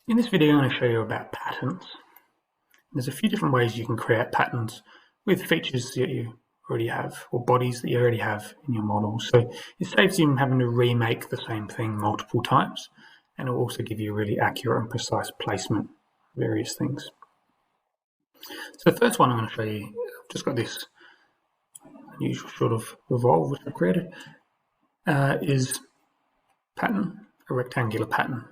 In this video, I'm going to show you about patterns. There's a few different ways you can create patterns with features that you already have or bodies that you already have in your model. So it saves you having to remake the same thing multiple times, and it will also give you a really accurate and precise placement of various things. So the first one I'm going to show you, I've just got this unusual sort of revolve which I've created, is pattern, a rectangular pattern.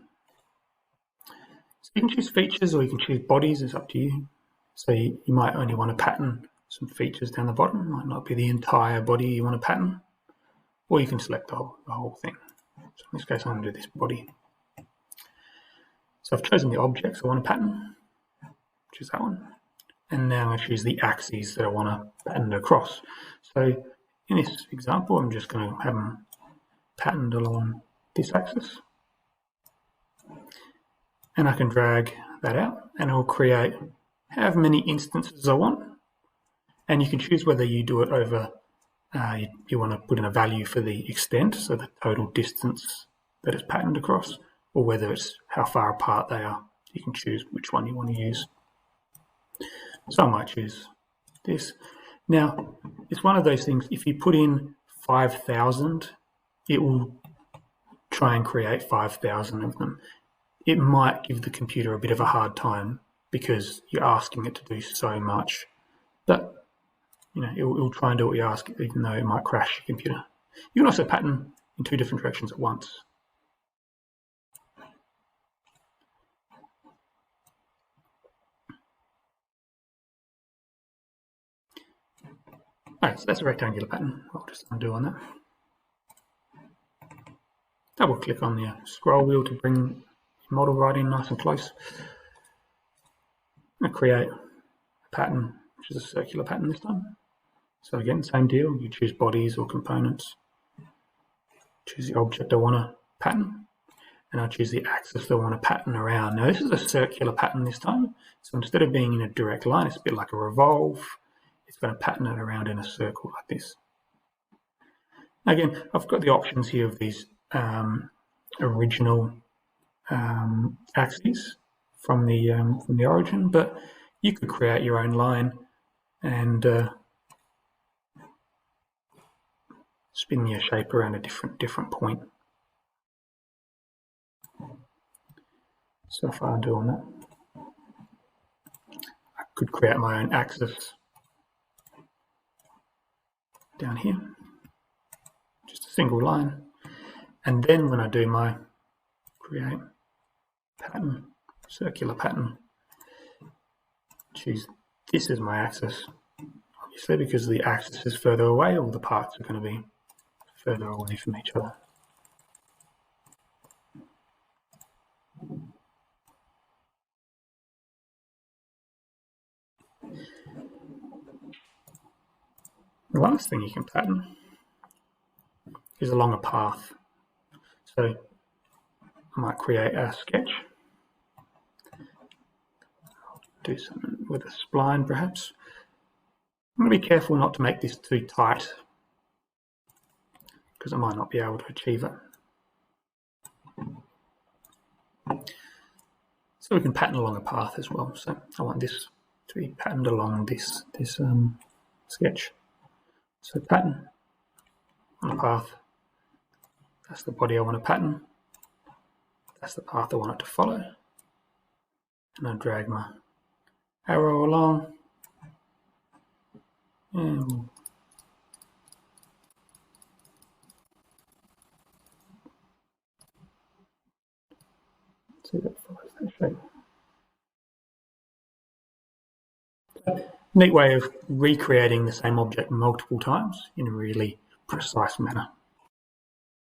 So you can choose features or you can choose bodies, it's up to you. So you might only want to pattern some features down the bottom, it might not be the entire body you want to pattern, or you can select the whole thing. So in this case, I'm going to do this body. So I've chosen the objects I want to pattern, which is that one. And now I choose the axes that I want to pattern across. So in this example, I'm just going to have them patterned along this axis. And I can drag that out and it will create however many instances I want. And you can choose whether you do it over, you want to put in a value for the extent, so the total distance that it's patterned across, or whether it's how far apart they are. You can choose which one you want to use. So I might choose this. Now, it's one of those things, if you put in 5,000, it will try and create 5,000 of them. It might give the computer a bit of a hard time because you're asking it to do so much. But it'll try and do what you ask, even though it might crash your computer. You can also pattern in two different directions at once. Okay, so that's a rectangular pattern. I'll just undo on that. Double click on the scroll wheel to bring your model right in nice and close. I'm going to create a pattern, which is a circular pattern this time. So again, same deal, you choose bodies or components, choose the object I want to pattern, and I'll choose the axis that I want to pattern around. Now this is a circular pattern this time, so instead of being in a direct line, it's a bit like a revolve. It's going to pattern it around in a circle like this. Again, I've got the options here of these original axes from the origin, but you could create your own line and spin your shape around a different point. So if I undo on that, I could create my own axis down here, just a single line. And then when I do my create pattern, circular pattern, choose this as my axis. Obviously, because the axis is further away, all the parts are going to be further away from each other. The last thing you can pattern is along a path. So I might create a sketch. I'll do something with a spline perhaps. I'm going to be careful not to make this too tight because I might not be able to achieve it. So we can pattern along a path as well. So I want this to be patterned along this sketch. So pattern on a path. That's the body I want to pattern. That's the path I want it to follow. And I drag my arrow along. And see that follows that shape. Neat way of recreating the same object multiple times in a really precise manner.